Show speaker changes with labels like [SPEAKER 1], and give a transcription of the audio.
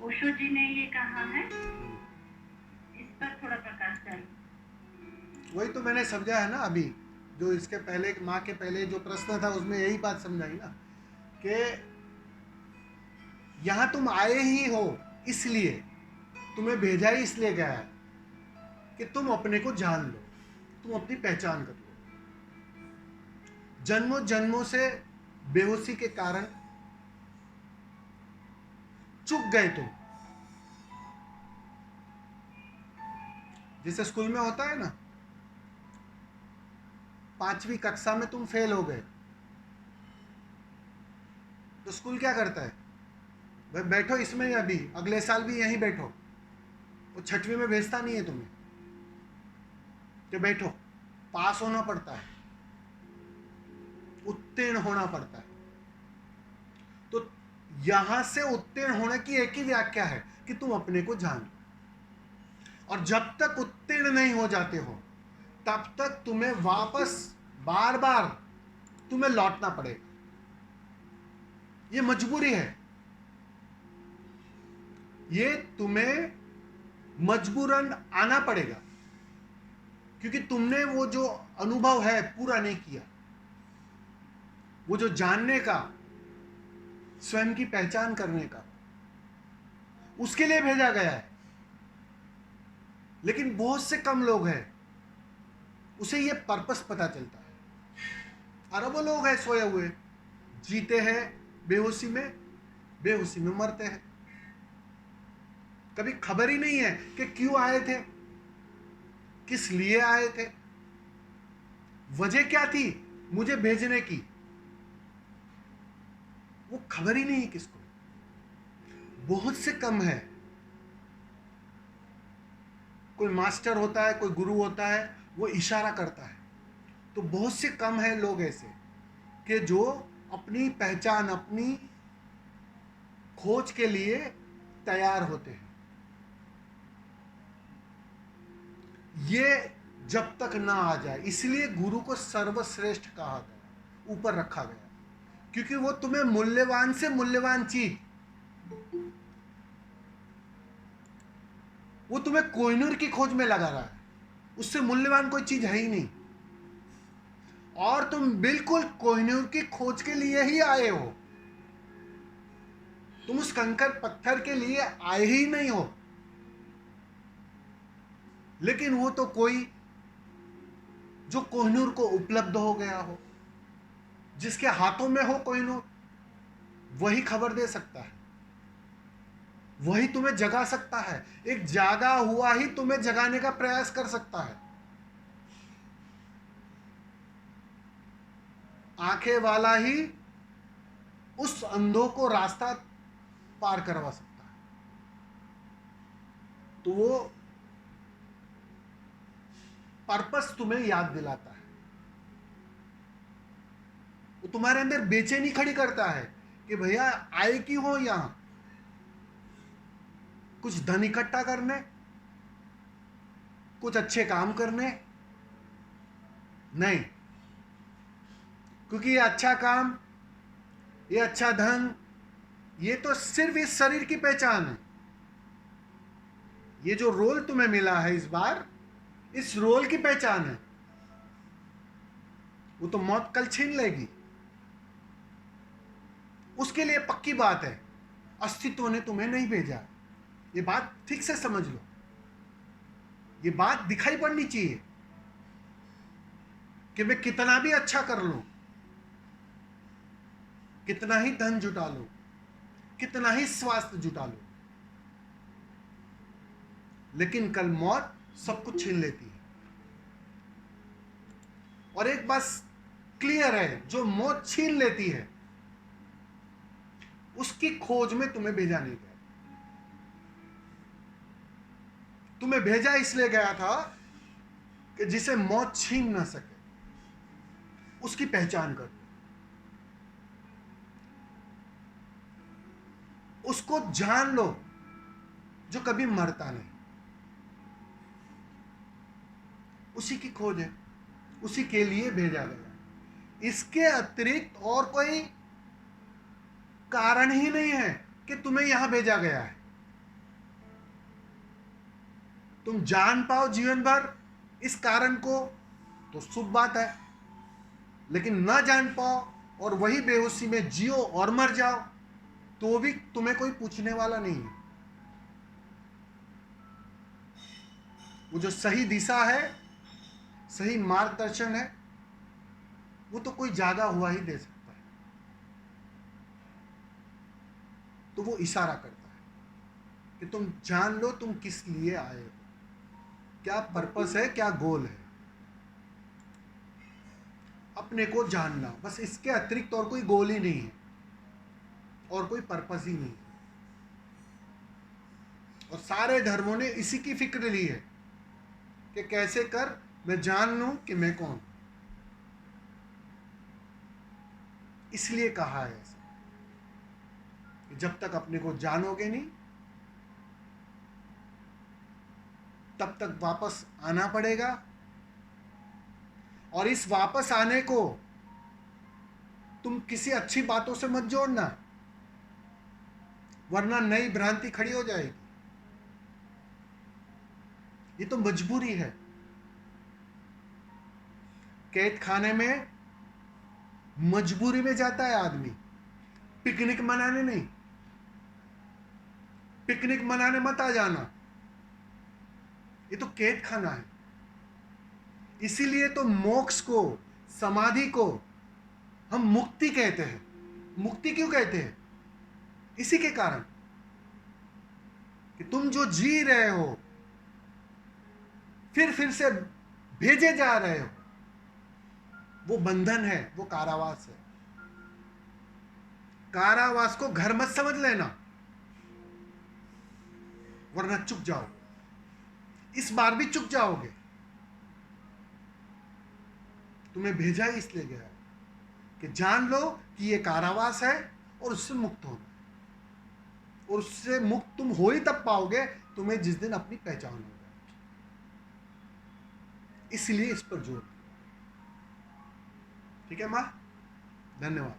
[SPEAKER 1] ओशो जी ने ये कहा है, इस पर थोड़ा प्रकाश डालिए।
[SPEAKER 2] वही तो मैंने समझा है ना अभी, जो इसके पहले माँ के पहले जो प्रश्न था उसमें यही बात समझाई ना, कि यहाँ तुम आए ही हो, इसलिए तुम्हें भेजा ही इसलिए गया है कि तुम अपने को जान लो, तुम अपनी पहचान कर लो। जन्मों जन्मों से बेहोशी के कारण चुक गए तुम। जैसे स्कूल में होता है ना, 5वीं कक्षा में तुम फेल हो गए, तो स्कूल क्या करता है, भाई बैठो इसमें ही, अभी अगले साल भी यहीं बैठो। वो 6वीं में भेजता नहीं है तुम्हें कि बैठो, पास होना पड़ता है, उत्तीर्ण होना पड़ता है। तो यहां से उत्तीर्ण होने की एक ही व्याख्या है कि तुम अपने को जान लो। और जब तक उत्तीर्ण नहीं हो जाते हो, तब तक तुम्हें वापस बार बार तुम्हें लौटना पड़ेगा। ये मजबूरी है, ये तुम्हें मजबूरन आना पड़ेगा, क्योंकि तुमने वो जो अनुभव है पूरा नहीं किया, वो जो जानने का, स्वयं की पहचान करने का, उसके लिए भेजा गया है। लेकिन बहुत से कम लोग हैं उसे ये पर्पस पता चलता है। अरबों लोग हैं सोए हुए, जीते हैं बेहोशी में मरते हैं। कभी खबर ही नहीं है कि क्यों आए थे, किस लिए आए थे, वजह क्या थी मुझे भेजने की, वो खबर ही नहीं है किसको। बहुत से कम है। कोई मास्टर होता है, कोई गुरु होता है, वो इशारा करता है। तो बहुत से कम है लोग ऐसे कि जो अपनी पहचान, अपनी खोज के लिए तैयार होते हैं। ये जब तक ना आ जाए, इसलिए गुरु को सर्वश्रेष्ठ कहा गया, ऊपर रखा गया, क्योंकि वो तुम्हें मूल्यवान से मूल्यवान चीज, वो तुम्हें कोहिनूर की खोज में लगा रहा है, उससे मूल्यवान कोई चीज है ही नहीं। और तुम बिल्कुल कोहिनूर की खोज के लिए ही आए हो, तुम उस कंकर पत्थर के लिए आए ही नहीं हो। लेकिन वो तो कोई जो कोहिनूर को उपलब्ध हो गया हो, जिसके हाथों में हो कोहिनूर, वही खबर दे सकता है, वही तुम्हें जगा सकता है। एक जागा हुआ ही तुम्हें जगाने का प्रयास कर सकता है। आंखें वाला ही उस अंधों को रास्ता पार करवा सकता है। तो वो पर्पस तुम्हें याद दिलाता है, वो तुम्हारे अंदर बेचैनी खड़ी करता है कि भैया आए क्यों हो यहां, कुछ धन इकट्ठा करने, कुछ अच्छे काम करने? नहीं, क्योंकि ये अच्छा काम, ये अच्छा धन, ये तो सिर्फ इस शरीर की पहचान है। ये जो रोल तुम्हें मिला है इस बार, इस रोल की पहचान है। वो तो मौत कल छीन लेगी, उसके लिए पक्की बात है, अस्तित्व ने तुम्हें नहीं भेजा। ये बात ठीक से समझ लो, ये बात दिखाई पड़नी चाहिए कि मैं कितना भी अच्छा कर लूं, कितना ही धन जुटा लूं, कितना ही स्वास्थ्य जुटा लूं, लेकिन कल मौत सब कुछ छीन लेती है। और एक बात क्लियर है, जो मौत छीन लेती है उसकी खोज में तुम्हें भेजा नहीं गया। तुम्हें भेजा इसलिए गया था कि जिसे मौत छीन ना सके, उसकी पहचान कर, उसको जान लो जो कभी मरता नहीं। उसी की खोज है, उसी के लिए भेजा गया। इसके अतिरिक्त और कोई कारण ही नहीं है कि तुम्हें यहां भेजा गया है। तुम जान पाओ जीवन भर इस कारण को तो शुभ बात है, लेकिन ना जान पाओ और वही बेहोशी में जियो और मर जाओ तो भी तुम्हें कोई पूछने वाला नहीं है। वो जो सही दिशा है, सही मार्गदर्शन है, वो तो कोई जागा हुआ ही दे सकता है। तो वो इशारा करता है कि तुम जान लो तुम किस लिए आए हो, क्या पर्पस है, क्या गोल है। अपने को जानना, बस इसके अतिरिक्त और कोई गोल ही नहीं है और कोई पर्पस ही नहीं है। और सारे धर्मों ने इसी की फिक्र ली है कि कैसे कर मैं जान लूं कि मैं कौन। इसलिए कहा है ऐसा कि जब तक अपने को जानोगे नहीं तब तक वापस आना पड़ेगा। और इस वापस आने को तुम किसी अच्छी बातों से मत जोड़ना, वरना नई भ्रांति खड़ी हो जाएगी। ये तो मजबूरी है। कैद खाने में मजबूरी में जाता है आदमी, पिकनिक मनाने नहीं। पिकनिक मनाने मत आ जाना, ये तो कैद खाना है। इसीलिए तो मोक्ष को, समाधि को हम मुक्ति कहते हैं। मुक्ति क्यों कहते हैं? इसी के कारण कि तुम जो जी रहे हो फिर से भेजे जा रहे हो, वो बंधन है, वो कारावास है। कारावास को घर मत समझ लेना, वरना चुक जाओ। इस बार भी चुक जाओगे। तुम्हें भेजा ही इसलिए गया है कि जान लो कि ये कारावास है और उससे मुक्त होना। और उससे मुक्त तुम हो ही तब पाओगे तुम्हें जिस दिन अपनी पहचान होगी। इसलिए इस पर जोर। ठीक है मां, धन्यवाद।